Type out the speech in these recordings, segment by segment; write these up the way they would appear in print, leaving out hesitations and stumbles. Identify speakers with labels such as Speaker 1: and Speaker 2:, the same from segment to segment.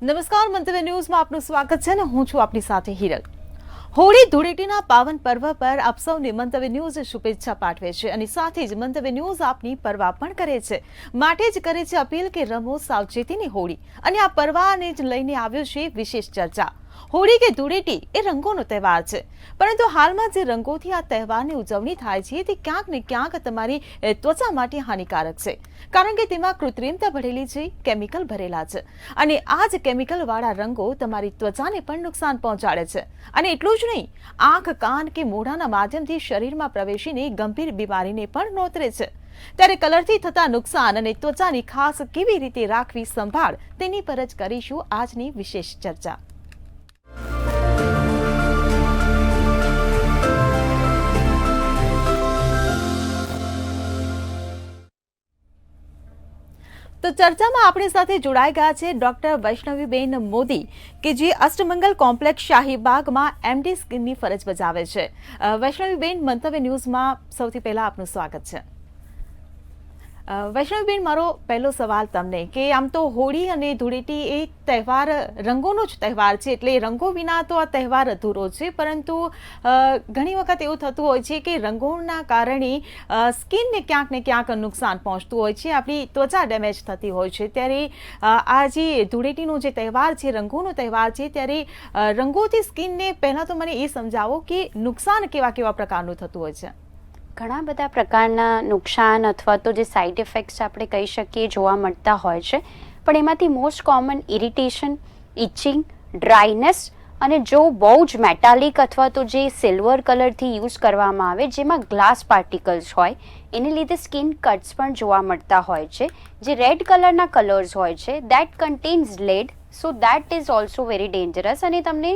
Speaker 1: નમસ્કાર, મંતવ્ય ન્યૂઝમાં આપનું સ્વાગત છે ને હું છું આપની સાથે હિરલ। હોળી ધૂળેટીના પાવન પર્વ પર આપ સૌને મંતવ્ય ન્યૂઝ શુભેચ્છા પાઠવે છે અને સાથે જ મંતવ્ય ન્યૂઝ આપની પરવા પણ કરે છે, માટે જ કરે છે અપીલ કે રમો સાવચેતીની હોળી। અને આ પર્વને જ લઈને આવ્યો છે વિશેષ ચર્ચા। હોળી કે ધૂળેટી એ રંગોનો તહેવાર છે, પરંતુ હાલમાં જે રંગોથી આ તહેવારની ઉજવણી થાય છે તે ક્યાંક ને ક્યાંક તમારી ત્વચા માટે હાનિકારક છે, કારણ કે તેમાં કૃત્રિમતા ભરેલી છે, કેમિકલ ભરેલા છે અને આ જ કેમિકલવાળા રંગો તમારી ત્વચાને પણ નુકસાન પહોંચાડે છે। અને એટલું જ નહીં, આંખ, કાન કે મોઢાના માધ્યમથી શરીરમાં પ્રવેશીને ગંભીર બીમારીને પણ નોતરે છે। ત્યારે કલરથી થતા નુકસાન અને ત્વચાની ખાસ કેવી રીતે રાખવી સંભાળ, તેની પર જ કરીશું આજની વિશેષ ચર્ચા। તો ચર્ચામાં આપણી સાથે જોડાઈ ગયા છે ડોક્ટર વૈષ્ણવીબેન મોદી, કે જે અષ્ટમંગલ કોમ્પ્લેક્સ શાહીબાગમાં એમડી સ્કિનની ફરજ બજાવે છે। વૈષ્ણવીબેન, મંતવ્ય ન્યૂઝમાં સૌથી પહેલા આપનું સ્વાગત છે। વૈષ્ણવીબેન, મારો પહેલો સવાલ તમને કે આમ તો હોળી અને ધૂળેટી એ તહેવાર રંગોનો જ તહેવાર છે, એટલે રંગો વિના તો આ તહેવાર અધૂરો છે, પરંતુ ઘણી વખત એવું થતું હોય છે કે રંગોના કારણે સ્કિનને ક્યાંક ને ક્યાંક નુકસાન પહોંચતું હોય છે, આપણી ત્વચા ડેમેજ થતી હોય છે। ત્યારે આ જે ધૂળેટીનો જે તહેવાર છે, રંગોનો તહેવાર છે, ત્યારે રંગોથી સ્કિનને પહેલાં તો મને એ સમજાવો કે નુકસાન કેવા કેવા પ્રકારનું થતું હોય છે?
Speaker 2: ઘણા બધા પ્રકારના નુકસાન અથવા તો જે સાઇડ ઇફેક્ટ્સ આપણે કહી શકીએ જોવા મળતા હોય છે, પણ એમાંથી most common irritation, etching, dryness અને જો બહુ જ મેટાલિક અથવા તો જે સિલ્વર કલરથી યુઝ કરવામાં આવે જેમાં ગ્લાસ પાર્ટિકલ્સ હોય એને લીધે સ્કિન કટ્સ પણ જોવા મળતા હોય છે। જે રેડ કલરના કલર્સ હોય છે that contains lead, so that is also very dangerous અને તમને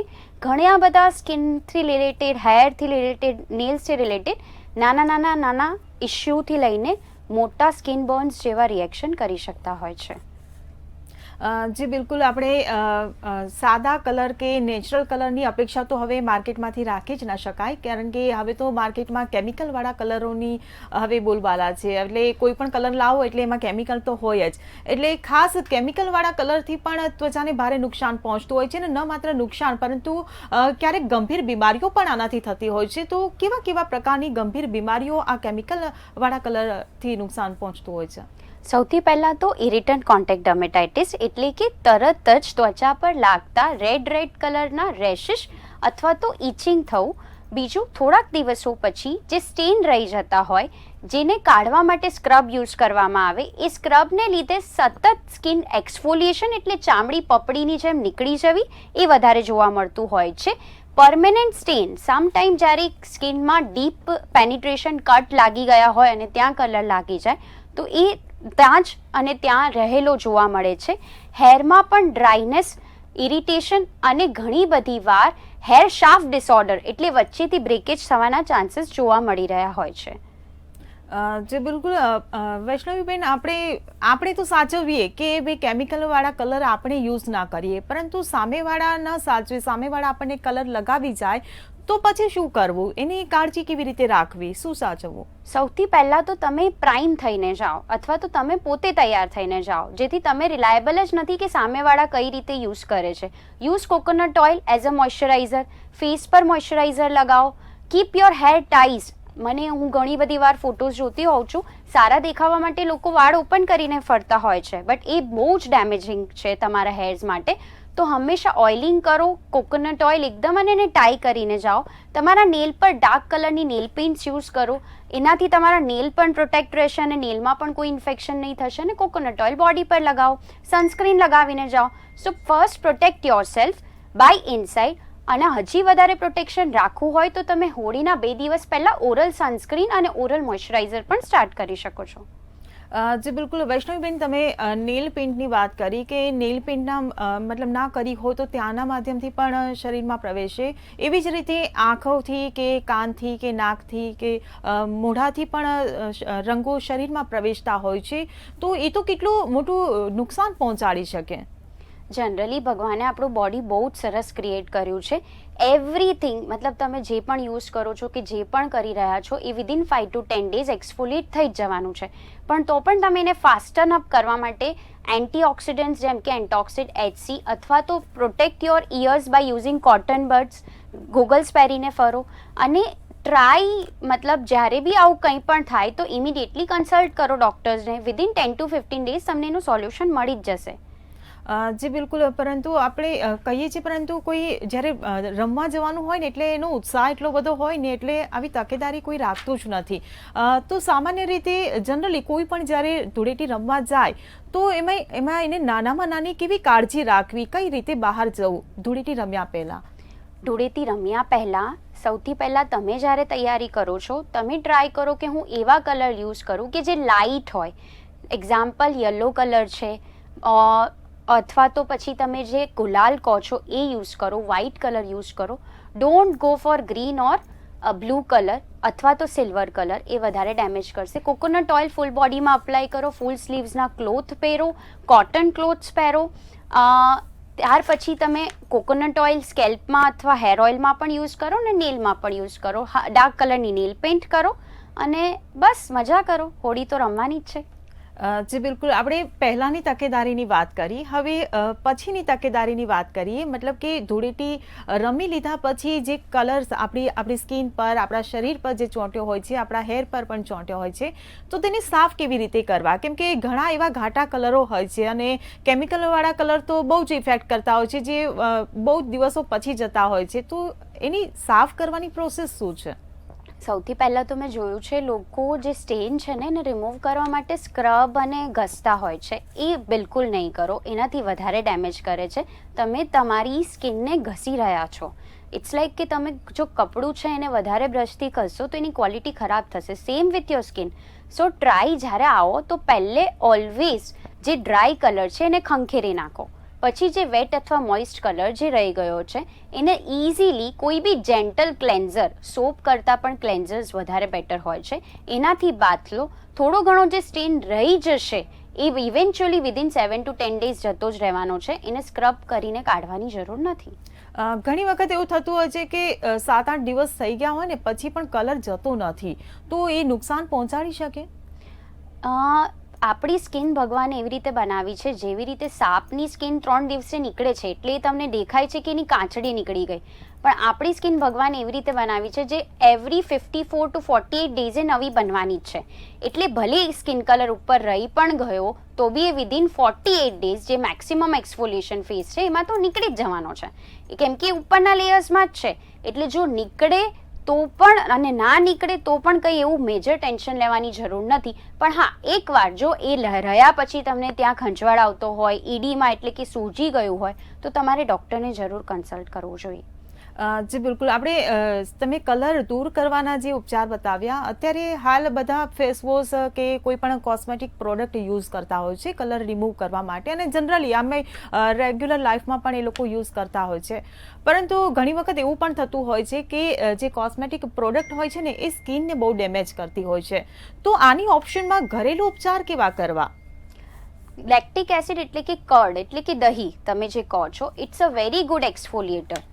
Speaker 2: ઘણા બધા સ્કિનથી રિલેટેડ, હેરથી રિલેટેડ, નેલ્સથી રિલેટેડ નાના ઇશ્યુથી લઈને મોટા સ્કિન બર્ન્સ જેવા રિએક્શન કરી શકતા હોય છે।
Speaker 1: જી બિલકુલ, આપણે સાદા કલર કે નેચરલ કલરની અપેક્ષા તો હવે માર્કેટમાંથી રાખી જ ના શકાય, કારણ કે હવે તો માર્કેટમાં કેમિકલવાળા કલરોની હવે બોલબાલા છે, એટલે કોઈ પણ કલર લાવો એટલે એમાં કેમિકલ તો હોય જ, એટલે ખાસ કેમિકલવાળા કલરથી પણ ત્વચાને ભારે નુકસાન પહોંચતું હોય છે અને ન માત્ર નુકસાન પરંતુ ક્યારેક ગંભીર બીમારીઓ પણ આનાથી થતી હોય છે। તો કેવા કેવા પ્રકારની ગંભીર બીમારીઓ આ કેમિકલવાળા કલરથી નુકસાન પહોંચતું હોય છે?
Speaker 2: સૌથી પહેલાં તો ઇરિટન્ટ કોન્ટેક્ટ ડર્મેટાઇટિસ, એટલે કે તરત જ ત્વચા પર લાગતા રેડ કલરના રેશિસ અથવા તો ઇચિંગ થવું। બીજું, થોડાક દિવસો પછી જે સ્ટેન રહી જતા હોય જેને કાઢવા માટે સ્ક્રબ યુઝ કરવામાં આવે, એ સ્ક્રબને લીધે સતત સ્કિન એક્સફોલિએશન એટલે ચામડી પપડીની જેમ નીકળી જવી એ વધારે જોવા મળતું હોય છે। પરમેનન્ટ સ્ટેન, સમટાઈમ જ્યારે સ્કિનમાં ડીપ પેનિટ્રેશન કટ લાગી ગયા હોય અને ત્યાં કલર લાગી જાય તો એ ત્યાં જ અને ત્યાં રહેલો જોવા મળે છે। હેરમાં પણ ડ્રાયનેસ, ઇરિટેશન અને ઘણી બધી વાર હેર શાફ્ટ ડિસઓર્ડર એટલે વચ્ચેથી બ્રેકેજ થવાના ચાન્સીસ જોવા મળી રહ્યા હોય છે।
Speaker 1: જે બિલકુલ વૈષ્ણવીબેન, આપણે તો સાચવીએ કે ભાઈ કેમિકલવાળા કલર આપણે યુઝ ના કરીએ, પરંતુ સામેવાળા ન સાચવે, સામેવાળા આપણને કલર લગાવી જાય તો પછી શું કરવું? એની કાળજી કેવી રીતે રાખવી, શું સાચવવું?
Speaker 2: સૌથી પહેલાં તો તમે પ્રાઇમ થઈને જાઓ અથવા તો તમે પોતે તૈયાર થઈને જાઓ, જેથી તમે રિલાયબલ જ નથી કે સામેવાળા કઈ રીતે યુઝ કરે છે। Use coconut oil as a moisturiser, face પર મોઇશ્ચરાઇઝર લગાવો। કીપ યોર હેર ટાઈઝ, હું ઘણી બધી વાર ફોટોઝ જોતી હોઉં છું, સારા દેખાવા માટે લોકો વાળ ઓપન કરીને ફરતા હોય છે, બટ એ બહુ જ ડેમેજિંગ છે તમારા હેર્સ માટે। તો હંમેશા ઓઇલિંગ કરો, કોકોનટ ઓઇલ એકદમ અને એને ટાઈ કરીને જાઓ। તમારા નેલ પર ડાર્ક કલરની નેલ પેઇન્ટ્સ યુઝ કરો, એનાથી તમારા નેલ પણ પ્રોટેક્ટ રહેશે અને નેલમાં પણ કોઈ ઇન્ફેક્શન નહીં થશે। અને કોકોનટ ઓઇલ બોડી પર લગાવો, સનસ્ક્રીન લગાવીને જાઓ। So first protect yourself by inside, અને હજી વધારે પ્રોટેક્શન રાખવું હોય તો તમે હોળીના 2 દિવસ પહેલાં ઓરલ સનસ્ક્રીન અને ઓરલ મોઇશ્ચરાઇઝર પણ સ્ટાર્ટ કરી શકો છો।
Speaker 1: જી બિલકુલ, વૈષ્ણવીબેન, તમે નેલ પેઇન્ટની વાત કરી કે નેલ પેઇન્ટના મતલબ ના કરી હોય તો ત્યાંના માધ્યમથી પણ શરીરમાં પ્રવેશે, એવી જ રીતે આંખોથી કે કાનથી કે નાકથી કે મોઢાથી પણ રંગો શરીરમાં પ્રવેશતા હોય છે, તો એ તો કેટલું મોટું નુકસાન પહોંચાડી શકે?
Speaker 2: જનરલી ભગવાને આપણું બોડી બહુ જ સરસ ક્રિએટ કર્યું છે. એવરીથિંગ મતલબ તમે જે પણ યુઝ કરો છો કે જે પણ કરી રહ્યા છો એ વિધિન 5 to 10 ડેઝ એક્સફોલિએટ થઈ જ જવાનું છે. પણ તો પણ તમે એને ફાસ્ટન અપ કરવા માટે એન્ટીઓક્સિડન્ટ્સ જેમ કે એન્ટોક્સિડ HC અથવા તો protect your ears by using cotton buds, goggles પહેરીને ફરો. અને ટ્રાય મતલબ જ્યારે બી આવું કંઈ પણ થાય તો ઇમિડિયેટલી કન્સલ્ટ કરો ડૉક્ટર્સને. વિધિન 10 to 15 ડેઝ તમને એનું સોલ્યુશન મળી જ જશે.
Speaker 1: જી બિલકુલ, પરંતુ આપણે કહીએ છીએ, પરંતુ કોઈ જ્યારે રમવા જવાનું હોય ને એટલે એનો ઉત્સાહ એટલો બધો હોય ને એટલે આવી તકેદારી કોઈ રાખતું જ નથી. તો સામાન્ય રીતે જનરલી કોઈ પણ જ્યારે ધૂળેટી રમવા જાય તો એમાં એને નાનામાં નાની કેવી કાળજી રાખવી, કઈ રીતે બહાર જવું ધૂળેટી રમ્યા પહેલાં?
Speaker 2: ધૂળેટી રમ્યા પહેલાં સૌથી પહેલાં તમે જ્યારે તૈયારી કરો છો તમે ટ્રાય કરો કે હું એવા કલર યુઝ કરું કે જે લાઇટ હોય. એક્ઝામ્પલ યલો કલર છે, અથવા તો પછી તમે જે ગુલાલ કહો છો એ યુઝ કરો, વ્હાઇટ કલર યુઝ કરો. Don't go for green or blue colour અથવા તો સિલ્વર કલર, એ વધારે ડેમેજ કરશે. કોકોનટ ઓઇલ ફૂલ બોડીમાં અપ્લાય કરો, ફૂલ સ્લીવ્સના ક્લોથ પહેરો, કોટન ક્લોથ્સ પહેરો. ત્યાર પછી તમે કોકોનટ ઓઇલ સ્કેલ્પમાં અથવા હેર ઓઇલમાં પણ યુઝ કરો ને નેલમાં પણ યુઝ કરો. ડાર્ક કલરની નેલ પેઇન્ટ કરો અને બસ મજા કરો. હોળી તો રમવાની જ છે.
Speaker 1: જી બિલકુલ, આપણે પહેલાંની તકેદારીની વાત કરી, હવે પછીની તકેદારીની વાત કરીએ. મતલબ કે ધૂળેટી રમી લીધા પછી જે કલર્સ આપણી સ્કિન પર, આપણા શરીર પર જે ચોંટ્યો હોય છે, આપણા હેર પર પણ ચોંટ્યો હોય છે, તો તેને સાફ કેવી રીતે કરવા? કેમ કે ઘણા એવા ઘાટા કલરો હોય છે અને કેમિકલવાળા કલર તો બહુ જ ઇફેક્ટ કરતા હોય છે, જે બહુ દિવસો પછી જતા હોય છે. તો એની સાફ કરવાની પ્રોસેસ શું છે?
Speaker 2: સૌથી પહેલાં તો મેં જોયું છે લોકો જે સ્ટેન છે ને એને રિમૂવ કરવા માટે સ્ક્રબ અને ઘસતા હોય છે. એ બિલકુલ નહીં કરો, એનાથી વધારે ડેમેજ કરે છે. તમે તમારી સ્કિનને ઘસી રહ્યા છો. ઇટ્સ લાઈક કે તમે જો કપડું છે એને વધારે બ્રશથી ઘસશો તો એની ક્વોલિટી ખરાબ થશે. Same with your skin. So try જ્યારે આવો તો પહેલે ઓલવેઝ જે ડ્રાય કલર છે એને ખંખેરી નાખો. પછી જે વેટ અથવા મોઇસ્ટ કલર જે રહી ગયો છે એને ઇઝીલી કોઈ બી જેન્ટલ ક્લેન્ઝર, સોપ કરતાં પણ ક્લેન્ઝર્સ વધારે બેટર હોય છે, એનાથી બાથ લો. થોડો ઘણો જે સ્ટેન રહી જશે એ ઇવેન્ચ્યુઅલી વિધિન 7 to 10 ડેઝ જતો જ રહેવાનો છે. એને સ્ક્રબ કરીને કાઢવાની જરૂર નથી.
Speaker 1: ઘણી વખત એવું થતું હોય છે કે 7-8 દિવસ થઈ ગયા હોય ને પછી પણ કલર જતો નથી, તો એ નુકસાન પહોંચાડી શકે?
Speaker 2: આપણી સ્કિન ભગવાને એવી રીતે બનાવી છે, જેવી રીતે સાપની સ્કિન 3 દિવસે નીકળે છે એટલે એ તમને દેખાય છે કે એની કાંચડી નીકળી ગઈ, પણ આપણી સ્કિન ભગવાને એવી રીતે બનાવી છે જે એવરી 54 to 48 ડેઝે નવી બનવાની જ છે. એટલે ભલે સ્કિન કલર ઉપર રહી પણ ગયો તો બી એ વિધિન 48 ડેઝ જે મેક્સિમમ એક્સફોલિએશન ફેઝ છે એમાં તો નીકળી જ જવાનો છે. કેમ કે ઉપરના લેયર્સમાં જ છે. એટલે જો નીકળે તો પણ અને ના નીકળે તો પણ કંઈ એવું મેજર ટેન્શન લેવાની જરૂર નથી. પણ હા, એકવાર જો એ રહ્યા પછી તમને ત્યાં ખંજવાળ આવતો હોય, ઈડીમાં એટલે કે સૂજી ગયું હોય, તો તમારે ડૉક્ટરને જરૂર કન્સલ્ટ કરવું જોઈએ.
Speaker 1: જી બિલકુલ, આપણે તમે કલર દૂર કરવાના જે ઉપચાર બતાવ્યા, અત્યારે હાલ બધા ફેસ વોશ કે કોઈ પણ કોસ્મેટિક પ્રોડક્ટ યુઝ કરતા હોય છે કલર રિમૂવ કરવા માટે, અને જનરલી અમે રેગ્યુલર લાઈફમાં પણ એ લોકો યુઝ કરતા હોય છે. પરંતુ ઘણી વખત એવું પણ થતું હોય છે કે જે કોસ્મેટિક પ્રોડક્ટ હોય છે ને એ સ્કિનને બહુ ડેમેજ કરતી હોય છે. તો આની ઓપ્શનમાં ઘરેલું ઉપચાર કેવા કરવા?
Speaker 2: લેક્ટિક એસિડ એટલે કે કર્ડ એટલે કે દહીં તમે જે કહો છો, ઇટ્સ અ વેરી ગુડ એક્સફોલિએટર.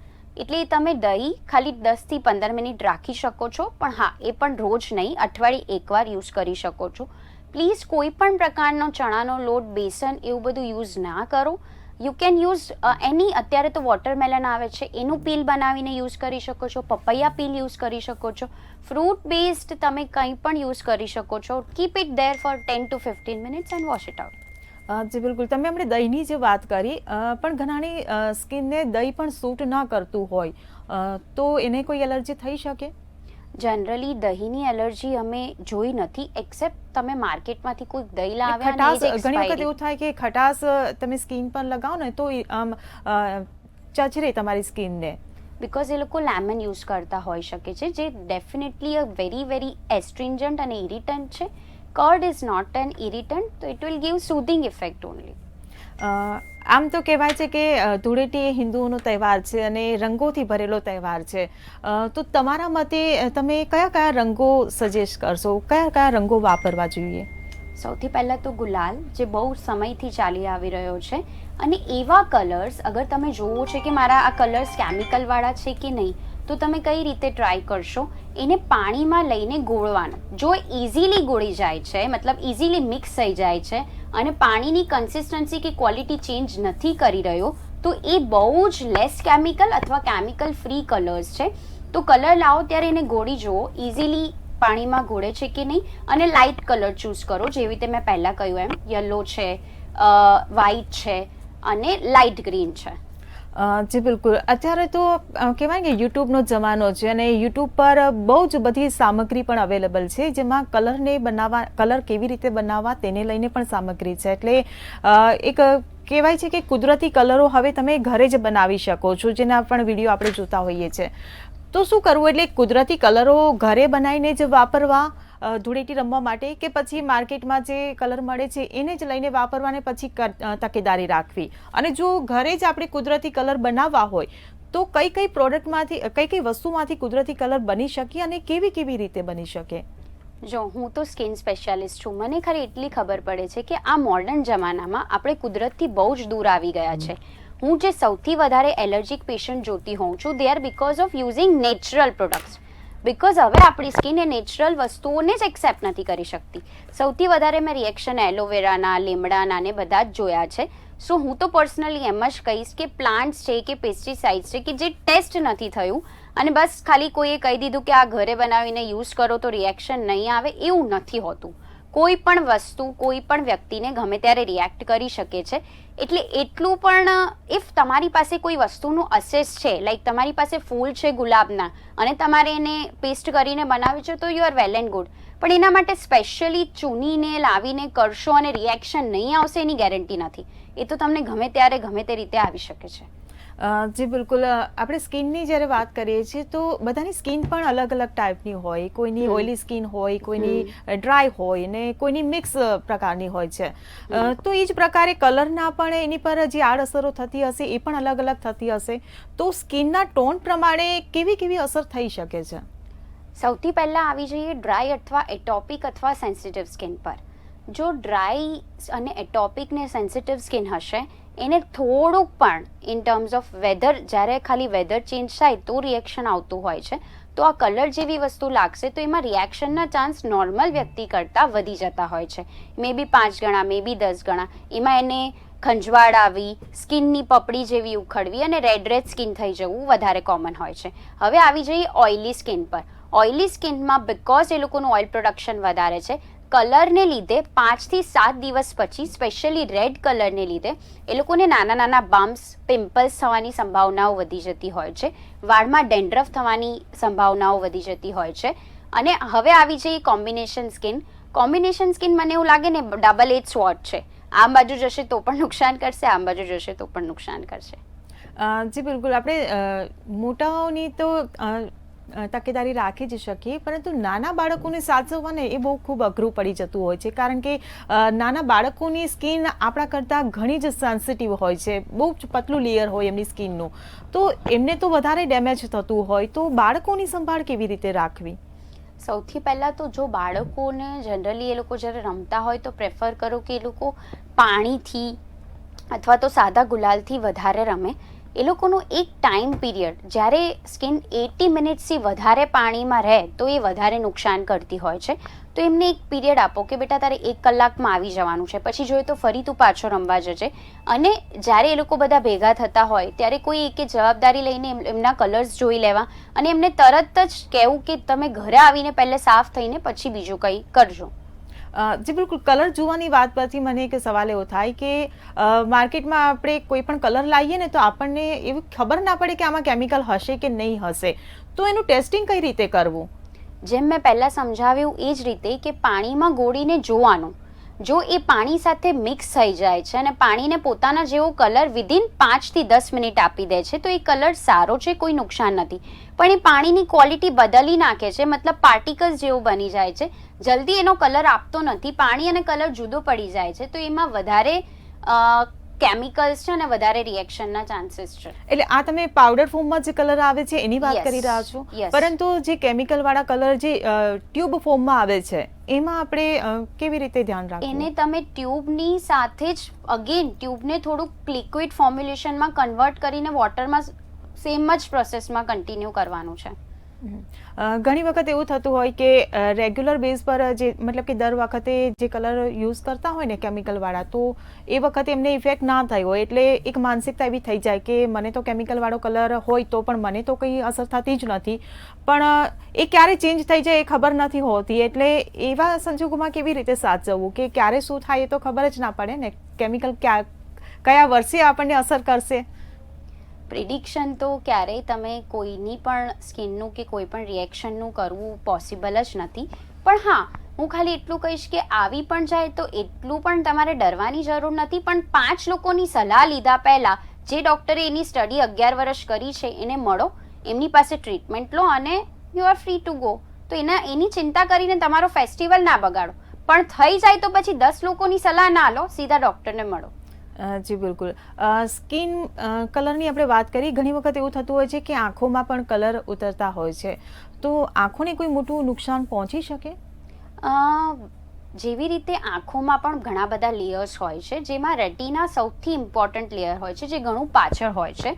Speaker 2: એટલે તમે દહીં ખાલી 10 થી 15 મિનિટ રાખી શકો છો, પણ હા એ પણ રોજ નહીં, અઠવાડિયે એકવાર યુઝ કરી શકો છો. પ્લીઝ કોઈ પણ પ્રકારનો ચણાનો લોટ, બેસન એવું બધું યુઝ ના કરો. યુ કેન યુઝ અત્યારે તો વોટરમેલન આવે છે એનું પીલ બનાવીને યુઝ કરી શકો છો, પપૈયા પીલ યુઝ કરી શકો છો, ફ્રૂટ બેઝડ તમે કંઈ પણ યુઝ કરી શકો છો. Keep it there for 10 to 15 minutes and wash it out.
Speaker 1: જી બિલકુલ, તમે આપણે દહીંની જે વાત કરી, પણ ઘણાની સ્કિનને દહીં પણ સૂટ ન કરતું હોય, તો એને કોઈ એલર્જી થઈ શકે?
Speaker 2: જનરલી દહીંની એલર્જી અમે જોઈ નથી, એક્સેપ્ટ તમે માર્કેટમાંથી કોઈ દહીં લાવે
Speaker 1: ખટાશ, ઘણી વખત એવું થાય કે ખટાશ તમે સ્કિન પર લગાવો ને તો આમ ચચરે તમારી સ્કિનને.
Speaker 2: બિકોઝ એ લોકો લેમન યુઝ કરતા હોઈ શકે છે, જે definitely a very very astringent અને ઇરિટન્ટ છે. Curd is not an irritant, તો it will give soothing effect only.
Speaker 1: આમ તો કહેવાય છે કે ધૂળેટી એ હિન્દુઓનો તહેવાર છે અને રંગોથી ભરેલો તહેવાર છે. તો તમારા મતે તમે કયા કયા રંગો સજેસ્ટ કરશો, કયા કયા રંગો વાપરવા જોઈએ?
Speaker 2: સૌથી પહેલાં તો ગુલાલ, જે બહુ સમયથી ચાલી આવી રહ્યો છે અને એવા કલર્સ અગર તમે જોવો છે કે મારા આ કલર્સ કેમિકલવાળા છે કે નહીં, તો તમે કઈ રીતે ટ્રાય કરશો, એને પાણીમાં લઈને ગોળવાનું. જો ઇઝીલી ગોળી જાય છે, મતલબ ઇઝીલી મિક્સ થઈ જાય છે અને પાણીની કન્સિસ્ટન્સી કે ક્વોલિટી ચેન્જ નથી કરી રહ્યો, તો એ બહુ જ લેસ કેમિકલ અથવા કેમિકલ ફ્રી કલર્સ છે. તો કલર લાવો ત્યારે એને ગોળી જુઓ, ઇઝીલી પાણીમાં ગોળે છે કે નહીં, અને લાઇટ કલર ચૂઝ કરો. જેવી રીતે મેં પહેલાં કહ્યું એમ યલો છે, વ્હાઇટ છે અને લાઇટ ગ્રીન છે.
Speaker 1: જી બિલકુલ. અત્યારે તો કહેવાય કે યુટ્યુબનો જમાનો છે અને યુટ્યુબ પર બહુ જ બધી સામગ્રી પણ અવેલેબલ છે, જેમાં કલર કેવી રીતે બનાવવા તેને લઈને પણ સામગ્રી છે. એટલે એક કહેવાય છે કે કુદરતી કલરો હવે તમે ઘરે જ બનાવી શકો છો, જેના પણ વિડીયો આપણે જોતા હોઈએ છીએ. તો શું કરવું? એટલે કુદરતી કલરો ઘરે બનાવીને જ વાપરવા ધૂળેટી રમવા માટે, કે પછી માર્કેટમાં જે કલર મળે છે એને જ લઈને વાપરવાને પછી તકેદારી રાખવી? અને જો ઘરે જ આપણે કુદરતી કલર બનાવવા હોય તો કઈ કઈ પ્રોડક્ટમાંથી, કઈ વસ્તુમાંથી કુદરતી કલર બની શકે અને કેવી રીતે બની શકે?
Speaker 2: જો હું તો સ્કિન સ્પેશિયાલિસ્ટ છું, મને ખરી એટલી ખબર પડે છે કે આ મોડર્ન જમાનામાં આપણે કુદરતથી બહુ જ દૂર આવી ગયા છે. હું જે સૌથી વધારે એલર્જીક પેશન્ટ જોતી હોઉં છું, they are because of using natural products. Because હવે આપણી સ્કિન એ નેચરલ વસ્તુઓને જ એક્સેપ્ટ નથી કરી શકતી. સૌથી વધારે મેં રિએક્શન એલોવેરાના, લીમડાના ને બધા જ જોયા છે. સો હું તો પર્સનલી એમ જ કહીશ કે પ્લાન્ટ્સ છે કે પેસ્ટિસાઇડ્સ છે કે જે ટેસ્ટ નથી થયું અને બસ ખાલી કોઈએ કહી દીધું કે આ ઘરે બનાવીને યુઝ કરો તો રિએક્શન નહીં આવે, એવું નથી હોતું. કોઈ પણ વસ્તુ કોઈ પણ વ્યક્તિને ગમે ત્યારે રિએક્ટ કરી શકે છે. એટલે એટલું પણ ઇફ તમારી પાસે કોઈ વસ્તુનું અસેસ છે, લાઈક તમારી પાસે ફૂલ છે ગુલાબના અને તમારે એને પેસ્ટ કરીને બનાવ્યું છે, તો you are well and good. પણ એના માટે સ્પેશિયલી ચૂનીને લાવીને કરશો અને રિએક્શન નહીં આવશે એની ગેરંટી નથી. એ તો તમને ગમે ત્યારે ગમે તે રીતે આવી શકે છે.
Speaker 1: જી બિલકુલ. આપણે સ્કિનની જ્યારે વાત કરીએ છીએ તો બધાની સ્કિન પણ અલગ અલગ ટાઈપની હોય. કોઈની ઓઇલી સ્કિન હોય, કોઈની ડ્રાય હોય ને કોઈની મિક્સ પ્રકારની હોય છે. તો એ જ પ્રકારે કલરના પણ એની પર જે આડઅસરો થતી હશે એ પણ અલગ અલગ થતી હશે. તો સ્કિનના ટોન પ્રમાણે કેવી અસર થઈ શકે છે?
Speaker 2: સૌથી પહેલાં આવી જઈએ ડ્રાય અથવા એટોપિક અથવા સેન્સિટિવ સ્કિન પર. જો ડ્રાય અને એટોપિક ને સેન્સિટિવ સ્કિન હશે, એને થોડુંક પણ ઇન ટર્મ્સ ઓફ વેધર, જ્યારે ખાલી વેધર ચેન્જ થાય તો રિએક્શન આવતું હોય છે, તો આ કલર જેવી વસ્તુ લાગશે તો એમાં રિએક્શનના ચાન્સ નોર્મલ વ્યક્તિ કરતાં વધી જતા હોય છે. મે બી 5 ગણા, મે બી 10 ગણા. એમાં એને ખંજવાળ આવી, સ્કિનની પપડી જેવી ઉખડવી અને રેડ સ્કિન થઈ જવું વધારે કોમન હોય છે. હવે આવી જઈએ ઓઇલી સ્કિન પર. ઓઇલી સ્કિનમાં બિકોઝ એ લોકોનું ઓઇલ પ્રોડક્શન વધારે છે, કલરને લીધે 5 થી 7 દિવસ પછી, સ્પેશિયલી રેડ કલરને લીધે એ લોકોને નાના બમ્પ્સ, પિમ્પલ્સ થવાની સંભાવનાઓ વધી જતી હોય છે. વાળમાં ડેન્ડ્રફ થવાની સંભાવનાઓ વધી જતી હોય છે. અને હવે આવી જઈએ કોમ્બિનેશન સ્કિન. કોમ્બિનેશન સ્કિન મને એવું લાગે ને ડબલ એજ સ્વોર્ડ છે. આમ બાજુ જશે તો પણ નુકસાન કરશે, આમ બાજુ જશે તો પણ નુકસાન કરશે.
Speaker 1: જી બિલકુલ. આપણે મોટાઓની તો તકેદારી રાખી જ શકીએ, પરંતુ નાના બાળકોને સાચવવાને એ બહુ ખૂબ અઘરું પડી જતું હોય છે, કારણ કે નાના બાળકોની સ્કિન આપણા કરતાં ઘણી જ સેન્સિટિવ હોય છે. બહુ જ પતલું લેયર હોય એમની સ્કિનનું, તો એમને તો વધારે ડેમેજ થતું હોય. તો બાળકોની સંભાળ કેવી રીતે રાખવી?
Speaker 2: સૌથી પહેલાં તો જો બાળકોને જનરલી એ લોકો જ્યારે રમતા હોય તો પ્રેફર કરો કે એ લોકો પાણીથી અથવા તો સાદા ગુલાલથી વધારે રમે. એ લોકોનું એક ટાઈમ પીરિયડ, જ્યારે સ્કિન 80 મિનિટ્સથી વધારે પાણીમાં રહે તો એ વધારે નુકસાન કરતી હોય છે. તો એમને એક પીરિયડ આપો કે બેટા તારે 1 કલાકમાં આવી જવાનું છે, પછી જોઈએ તો ફરી તું પાછો રમવા જજે. અને જ્યારે એ લોકો બધા ભેગા થતા હોય ત્યારે કોઈ એકે જવાબદારી લઈને એમના કલર્સ જોઈ લેવા અને એમને તરત જ કહેવું કે તમે ઘરે આવીને પહેલે સાફ થઈને પછી બીજું કંઈ કરજો.
Speaker 1: જી બિલકુલ. કલર જોવાની વાત પરથી મને એક સવાલ એવો થાય કે માર્કેટમાં આપણે કોઈ પણ કલર લાવીએ ને તો આપણને એવી ખબર ના પડે કે આમાં કેમિકલ હશે કે નહીં હશે. તો એનું ટેસ્ટિંગ કઈ રીતે કરવું?
Speaker 2: જેમ મેં પહેલાં સમજાવ્યું એ જ રીતે કે પાણીમાં ગોળીને જોવાનું. જો એ પાણી સાથે મિક્સ થઈ જાય છે અને પાણીને પોતાના જેવો કલર વિધિન 5 થી 10 મિનિટ આપી દે છે, તો એ કલર સારો છે, કોઈ નુકસાન નથી. પણ એ પાણીની ક્વોલિટી બદલી નાખે છે, મતલબ પાર્ટિકલ્સ જેવું બની જાય છે, જલ્દી એનો કલર આપતો નથી, પાણી અને કલર જુદો પડી જાય છે. તો એમાં વધારે કેમિકલ્સ છે અને વધારે રિએક્શનના ચાન્સીસ છે.
Speaker 1: એટલે આ તમે પાવડર ફોર્મમાં જે કલર આવે છે એની વાત
Speaker 2: Yes.
Speaker 1: કરી રહ્યા છો,
Speaker 2: Yes.
Speaker 1: પરંતુ જે કેમિકલ વાળા કલર જે ટ્યુબ ફોર્મમાં આવે છે એમાં આપણે કેવી રીતે ધ્યાન રાખવું?
Speaker 2: એને તમે ટ્યુબની સાથે જ અગેન ટ્યુબને થોડુંક લિક્વિડ ફોર્મ્યુલેશનમાં કન્વર્ટ કરીને વોટરમાં સેમ જ પ્રોસેસમાં કન્ટિન્યુ કરવાનું છે.
Speaker 1: ઘણી વખત એવું થતું હોય કે રેગ્યુલર બેઝ પર જે મતલબ કે દર વખતે જે કલર યુઝ કરતા હોય ને કેમિકલ વાળા, તો એ વખતે એમને ઇફેક્ટ ના થઈ હોય એટલે એક માનસિકતા એવી થઈ જાય કે મને તો કેમિકલ વાળો કલર હોય તો પણ મને તો કંઈ અસર થતી જ નથી, પણ એ ક્યારે ચેન્જ થઈ જાય એ ખબર નથી હોતી. એટલે એવા સંજોગોમાં કેવી રીતે સાચવવું કે ક્યારે શું થાય એ તો ખબર જ ના પડે ને, કેમિકલ કયા વર્ષે આપણને અસર કરશે?
Speaker 2: પ્રિડિક્શન તો ક્યારેય તમે કોઈની પણ સ્કિનનું કે કોઈ પણ રિએક્શનનું કરવું પોસિબલ જ નથી. પણ હા, હું ખાલી એટલું કહીશ કે આવી પણ જાય તો એટલું પણ તમારે ડરવાની જરૂર નથી. પણ 5 લોકોની સલાહ લીધા પહેલા જે ડૉક્ટરે એની સ્ટડી 11 વર્ષ કરી છે એને મળો, એમની પાસે ટ્રીટમેન્ટ લો અને you are free to go. તો એની ચિંતા કરીને તમારો ફેસ્ટિવલ ના બગાડો. પણ થઈ જાય તો પછી 10 લોકોની સલાહ ના લો, સીધા ડૉક્ટરને મળો.
Speaker 1: જી બિલકુલ. સ્કિન કલરની આપણે વાત કરી, ઘણી વખત એવું થતું હોય છે કે આંખોમાં પણ કલર ઉતરતા હોય છે, તો આંખોને કોઈ મોટું નુકસાન પહોંચી શકે?
Speaker 2: જેવી રીતે આંખોમાં પણ ઘણા બધા લેયર્સ હોય છે, જેમાં રેટિના સૌથી ઇમ્પોર્ટન્ટ લેયર હોય છે, જે ઘણું પાછળ હોય છે.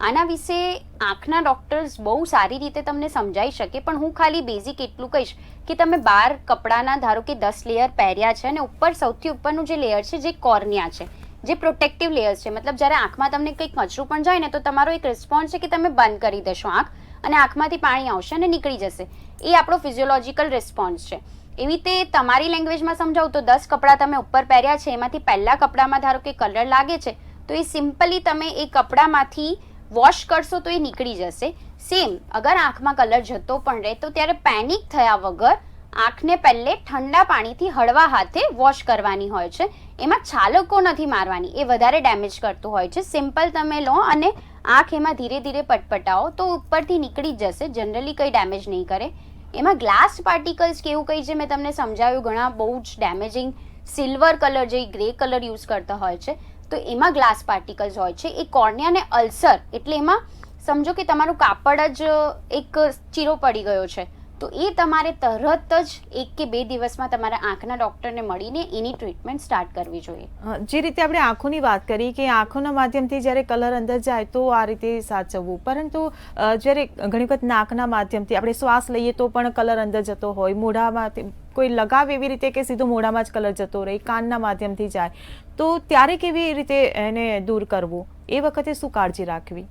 Speaker 2: આના વિશે આંખના ડૉક્ટર્સ બહુ સારી રીતે તમને સમજાવી શકે, પણ હું ખાલી બેઝિક એટલું કહીશ કે તમે 12 કપડાના ધારો કે 10 લેયર પહેર્યા છે અને ઉપર સૌથી ઉપરનું જે લેયર છે જે કોર્નિયા છે, જે પ્રોટેક્ટિવ લેયર્સ છે, મતલબ જ્યારે આંખમાં તમને કંઈક કચરું પણ જાય ને તો તમારો એક રિસ્પોન્સ છે કે તમે બંધ કરી દેશો આંખ અને આંખમાંથી પાણી આવશે અને નીકળી જશે. એ આપણો ફિઝિયોલોજિકલ રિસ્પોન્સ છે. એવી રીતે તમારી લેંગ્વેજમાં સમજાવું તો 10 કપડાં તમે ઉપર પહેર્યા છે, એમાંથી પહેલા કપડામાં ધારો કે કલર લાગે છે તો એ સિમ્પલી તમે એ કપડામાંથી વોશ કરશો તો એ નીકળી જશે. સેમ અગર આંખમાં કલર જતો પણ રહે તો ત્યારે પેનિક થયા વગર આંખને પહેલે ઠંડા પાણીથી હળવા હાથે વોશ કરવાની હોય છે. એમાં છાલકો નથી મારવાની, એ વધારે ડેમેજ કરતું હોય છે. સિમ્પલ તમે લો અને આંખ એમાં ધીરે ધીરે પટપટાવો તો ઉપરથી નીકળી જ જશે, જનરલી કંઈ ડેમેજ નહીં કરે. એમાં ગ્લાસ પાર્ટિકલ્સ કે એવું કંઈ જે મેં તમને સમજાવ્યું, ઘણા બહુ જ ડેમેજિંગ સિલ્વર કલર જે ગ્રે કલર યુઝ કરતા હોય છે, તો એમાં ગ્લાસ પાર્ટિકલ્સ હોય છે. એ કોર્નિયાને અલ્સર, એટલે એમાં સમજો કે તમારું કાપડ જ એક ચીરો પડી ગયો છે, તો એ તમારે તરત જ 1 કે 2 દિવસમાં તમારા આંખના ડૉક્ટરને મળીને એની ટ્રીટમેન્ટ સ્ટાર્ટ કરવી જોઈએ.
Speaker 1: જે રીતે આપણે આંખોની વાત કરી કે આંખોના માધ્યમથી જ્યારે કલર અંદર જાય તો આ રીતે સાચવવું, પરંતુ જ્યારે ઘણી વખત નાકના માધ્યમથી આપણે શ્વાસ લઈએ તો પણ કલર અંદર જતો હોય, મોઢામાં કોઈ લગાવ એવી રીતે કે સીધો મોઢામાં જ કલર જતો રહે, કાનના માધ્યમથી જાય, તો ત્યારે કેવી રીતે એને દૂર કરવું, એ વખતે શું કાળજી રાખવી?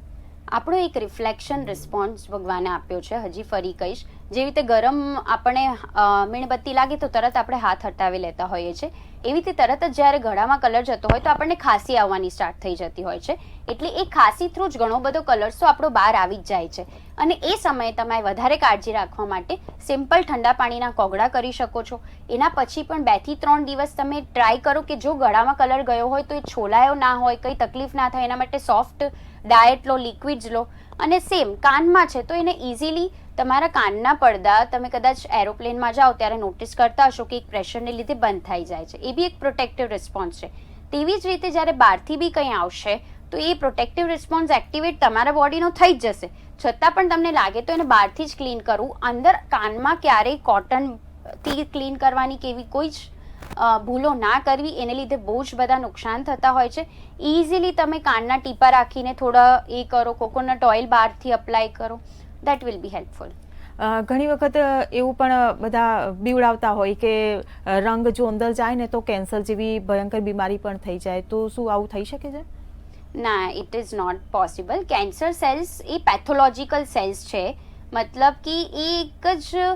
Speaker 2: આપણો એક રિફ્લેક્શન રિસ્પોન્સ ભગવાને આપ્યો છે. હજી ફરી કહીશ, જેવી રીતે ગરમ આપણે મીણબત્તી લાગે તો તરત આપણે હાથ હટાવી લેતા હોઈએ છીએ, એવી રીતે તરત જ જ્યારે ગળામાં કલર જતો હોય તો આપણને ખાંસી આવવાની સ્ટાર્ટ થઈ જતી હોય છે. એટલે એ ખાંસી થ્રુ જ ઘણો બધો કલર્સ તો આપણો બહાર આવી જ જાય છે. અને એ સમયે તમે વધારે કાળજી રાખવા માટે સિમ્પલ ઠંડા પાણીના કોગળા કરી શકો છો. એના પછી પણ 2 થી 3 દિવસ તમે ટ્રાય કરો કે જો ગળામાં કલર ગયો હોય તો એ છોલાયો ના હોય, કંઈ તકલીફ ના થાય, એના માટે સોફ્ટ ડાયટ લો, લિક્વિડ્સ લો. અને સેમ કાનમાં છે તો એને ઇઝીલી તમારા કાનના પડદા તમે કદાચ એરોપ્લેનમાં જાઓ ત્યારે નોટિસ કરતા હશો કે એક પ્રેશરને લીધે બંધ થઈ જાય છે. એ બી એક પ્રોટેક્ટિવ રિસ્પોન્સ છે. તેવી જ રીતે જ્યારે બહારથી બી કંઈ આવશે તો એ પ્રોટેક્ટિવ રિસ્પોન્સ એક્ટિવેટ તમારા બોડીનો થઈ જ જશે. છતાં પણ તમને લાગે તો એને બહારથી જ ક્લીન કરવું. અંદર કાનમાં ક્યારેય કોટનથી ક્લીન કરવાની કે એવી કોઈ જ ભૂલો ના કરવી, એને લીધે બહુ જ બધા નુકસાન થતા હોય છે. ઇઝીલી તમે કાનના ટીપા રાખીને થોડા એ કરો, કોકોનટ ઓઇલ બહારથી અપ્લાય કરો, દેટ વિલ બી હેલ્પફુલ.
Speaker 1: ઘણી વખત એવું પણ બધા બીવડાવતા હોય કે રંગ જો અંદર જાય ને તો કેન્સર જેવી ભયંકર બીમારી પણ થઈ જાય, તો શું આવું થઈ શકે છે?
Speaker 2: ના, it is not possible. Cancer cells એ પેથોલોજીકલ સેલ્સ છે, મતલબ કે એ એક જ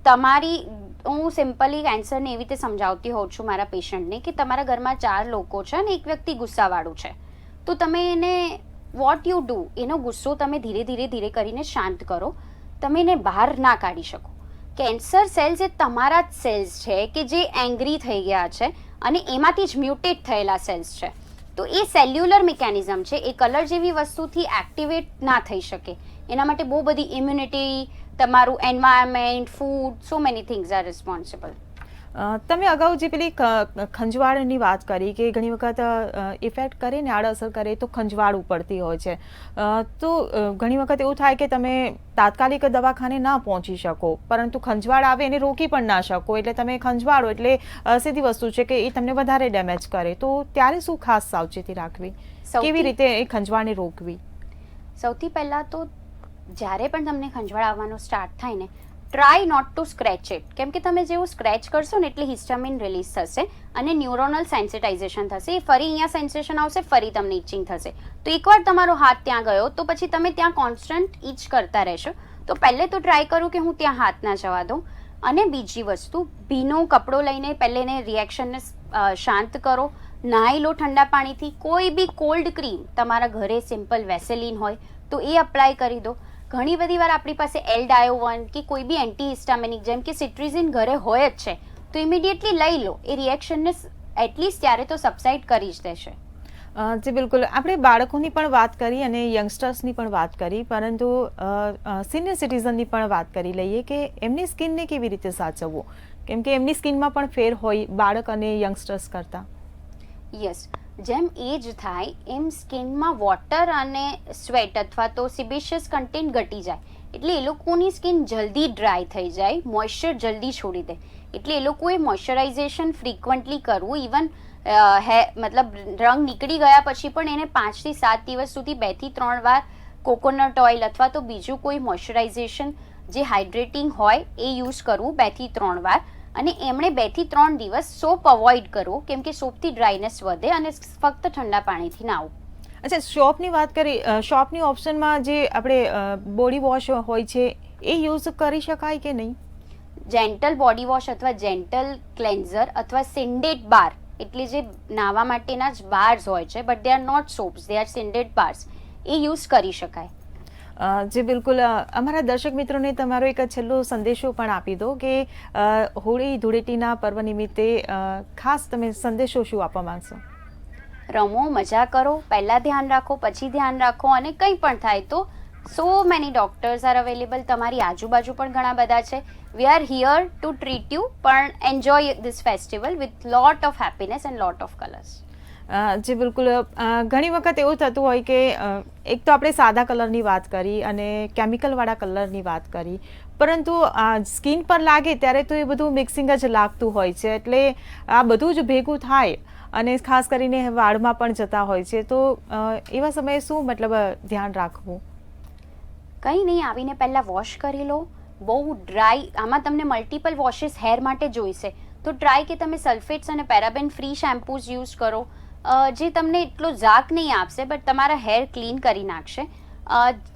Speaker 2: તમારી, હું સિમ્પલી કેન્સરને એવી રીતે સમજાવતી હોઉં છું મારા પેશન્ટને કે તમારા ઘરમાં 4 લોકો છે અને એક વ્યક્તિ ગુસ્સાવાળું છે, તો તમે એને વોટ યુ ડુ, એનો ગુસ્સો તમે ધીરે ધીરે ધીરે કરીને શાંત કરો. તમે એને બહાર ના કાઢી શકો. કેન્સર સેલ્સ એ તમારા જ સેલ્સ છે કે જે એંગ્રી થઈ ગયા છે અને એમાંથી જ મ્યુટેટ થયેલા સેલ્સ છે. તો એ સેલ્યુલર મિકેનિઝમ છે, એ કલર જેવી વસ્તુથી એક્ટિવેટ ના થઈ શકે. એના માટે બહુ બધી ઇમ્યુનિટી, તમારું environment, food, so many things are responsible.
Speaker 1: તમે અગાઉ જે પેલી ખંજવાળની વાત કરી કે ઘણી વખત ઇફેક્ટ કરે ને આડઅસર કરે તો ખંજવાળ ઉપડતી હોય છે, તો ઘણી વખત એવું થાય કે તમે તાત્કાલિક દવાખાને ના પહોંચી શકો, પરંતુ ખંજવાળ આવે એને રોકી પણ ના શકો, એટલે તમે ખંજવાળો એટલે સીધી વસ્તુ છે કે એ તમને વધારે ડેમેજ કરે, તો ત્યારે શું ખાસ સાવચેતી રાખવી, કેવી રીતે એ ખંજવાળને રોકવી?
Speaker 2: સૌથી પહેલાં તો જ્યારે પણ તમને ખંજવાળ આવવાનું સ્ટાર્ટ થાય ને, try not to scratch it, કેમ કે તમે જેવું સ્ક્રેચ કરશો ને એટલે હિસ્ટામિન રિલીઝ થશે અને ન્યુરોનલ સેન્સિટાઇઝેશન થશે, એ ફરી અહીંયા સેન્સેશન આવશે, ફરી તમને ઇચિંગ થશે. તો એકવાર તમારો હાથ ત્યાં ગયો તો પછી તમે ત્યાં કોન્સ્ટન્ટ ઇચ કરતા રહેશો. તો પહેલે તો ટ્રાય કરું કે હું ત્યાં હાથ ના જવા દઉં. અને બીજી વસ્તુ, ભીનો કપડો લઈને પહેલે એને રિએક્શનને શાંત કરો, નાહી લો ઠંડા પાણીથી. કોઈ બી કોલ્ડ ક્રીમ તમારા ઘરે સિમ્પલ વેસેલિન હોય તો એ અપ્લાય કરી દો. ઘણી બધી વાર આપણી પાસે L-Dio-1 કે કોઈ બી એન્ટીહિસ્ટામિનિક જેમ કે સિટ્રિઝિન ઘરે હોય જ છે, તો ઇમિડિયેટલી લઈ લો. એ રિએક્શનને એટલીસ્ટ ત્યારે તો સબસાઇડ કરી જ દેશે.
Speaker 1: જી બિલકુલ, આપણે બાળકોની પણ વાત કરી અને યંગસ્ટર્સની પણ વાત કરી, પરંતુ સિનિયર સિટીઝનની પણ વાત કરી લઈએ કે એમની સ્કિનને કેવી રીતે સાચવવું, કેમ કે એમની સ્કિનમાં પણ ફેર હોય બાળક અને યંગસ્ટર્સ કરતાં.
Speaker 2: યસ, જેમ એજ થાય એમ સ્કિનમાં વોટર અને સ્વેટ અથવા તો સિબેશિયસ કન્ટેન્ટ ઘટી જાય, એટલે એ લોકોની સ્કિન જલ્દી ડ્રાય થઈ જાય, મોઇશ્ચર જલ્દી છોડી દે. એટલે એ લોકોએ મોઇશ્ચરાઇઝેશન ફ્રીક્વન્ટલી કરવું. ઇવન મતલબ રંગ નીકળી ગયા પછી પણ એને 5 થી 7 દિવસ સુધી 2 થી 3 વાર કોકોનટ ઓઇલ અથવા તો બીજું કોઈ મોઇશ્ચરાઇઝેશન જે હાઇડ્રેટિંગ હોય એ યુઝ કરવું 2 થી 3 વાર. અને એમણે 2 થી 3 દિવસ સોપ અવોઇડ કરવો, કેમ કે સોપથી ડ્રાયનેસ વધે અને ફક્ત ઠંડા પાણીથી નાવું.
Speaker 1: અચ્છા, શોપની વાત કરી, શોપની ઓપ્શનમાં જે આપણે બોડી વોશ હોય છે એ યુઝ કરી શકાય કે નહીં?
Speaker 2: જેન્ટલ બોડી વોશ અથવા જેન્ટલ ક્લેન્ઝર અથવા સિન્ડેટ બાર, એટલે જે નાવા માટેના જ બાર્સ હોય છે, but they are not soaps, they are syndet bars, એ યુઝ કરી શકાય.
Speaker 1: જી બિલકુલ, અમારા દર્શક મિત્રોને તમારો એક છેલ્લો સંદેશો પણ આપી દો કે હોળી ધૂળેટીના પર્વ નિમિત્તે ખાસ તમે સંદેશો શું આપવા માંગશો?
Speaker 2: રમો, મજા કરો, પહેલાં ધ્યાન રાખો, પછી ધ્યાન રાખો, અને કંઈ પણ થાય તો so many doctors are available. તમારી આજુબાજુ પણ ઘણા બધા છે. We are here to treat you, પણ enjoy this festival with lot of happiness and lot of colours.
Speaker 1: જી બિલકુલ, ઘણી વખત એવું થતું હોય કે એક તો આપણે સાદા કલરની વાત કરી અને કેમિકલવાળા કલરની વાત કરી, પરંતુ સ્કિન પર લાગે ત્યારે તો એ બધું મિક્સિંગ જ લાગતું હોય છે, એટલે આ બધું જ ભેગું થાય અને ખાસ કરીને વાળમાં પણ જતા હોય છે, તો એવા સમયે શું મતલબ ધ્યાન રાખવું?
Speaker 2: કંઈ નહીં, આવીને પહેલાં વોશ કરી લો. બહુ ડ્રાય, આમાં તમને મલ્ટિપલ વોશિસ હેર માટે જોઈશે, તો ટ્રાય કે તમે સલ્ફેટ્સ અને પેરાબેન ફ્રી શેમ્પૂઝ યુઝ કરો, જે તમને એટલો ઝાક નહીં આપશે બટ તમારા હેર ક્લીન કરી નાખશે.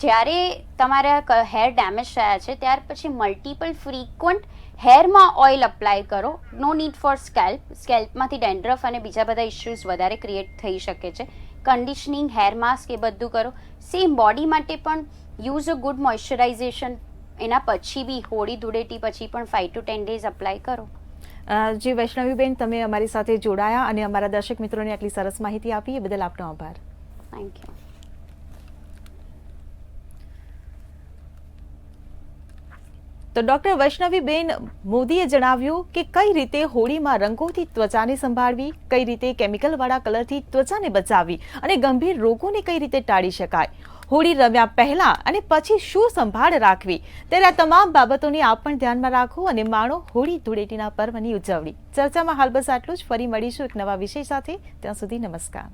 Speaker 2: જ્યારે તમારા હેર ડેમેજ થયા છે ત્યાર પછી મલ્ટિપલ ફ્રીક્વન્ટ હેરમાં ઓઇલ અપ્લાય કરો. નો નીડ ફોર સ્કેલ્પમાંથી ડેન્ડ્રફ અને બીજા બધા ઇશ્યુઝ વધારે ક્રિએટ થઈ શકે છે. કન્ડિશનિંગ, હેર માસ્ક એ બધું કરો. સેમ બોડી માટે પણ યુઝ અ ગુડ મોઇશ્ચરાઇઝેશન. એના પછી બી હોળી ધૂળેટી પછી પણ 5 to 10 ડેઝ અપ્લાય કરો.
Speaker 1: જી વૈષ્ણવીબેન, તમે અમારી સાથે જોડાયા અને અમારા દર્શક મિત્રોને આટલી સરસ માહિતી આપી, એ બદલ આપનો આભાર.
Speaker 2: Thank you.
Speaker 1: તો ડોક્ટર વૈષ્ણવીબેન મોદીએ જણાવ્યું કે કઈ રીતે હોળીમાં રંગોથી ત્વચાને સંભાળવી, કઈ રીતે કેમિકલવાળા કલરથી ત્વચાને બચાવવી અને ગંભીર રોગોને કઈ રીતે ટાળી શકાય. હોળી રમ્યા પહેલા અને પછી શું સંભાળ રાખવી, ત્યારે આ તમામ બાબતોને આપ પણ ધ્યાનમાં રાખો અને માણો હોળી ધૂળેટીના પર્વની ઉજવણી. ચર્ચામાં હાલ બસ આટલું જ. ફરી મળીશું એક નવા વિષય સાથે. ત્યાં સુધી નમસ્કાર.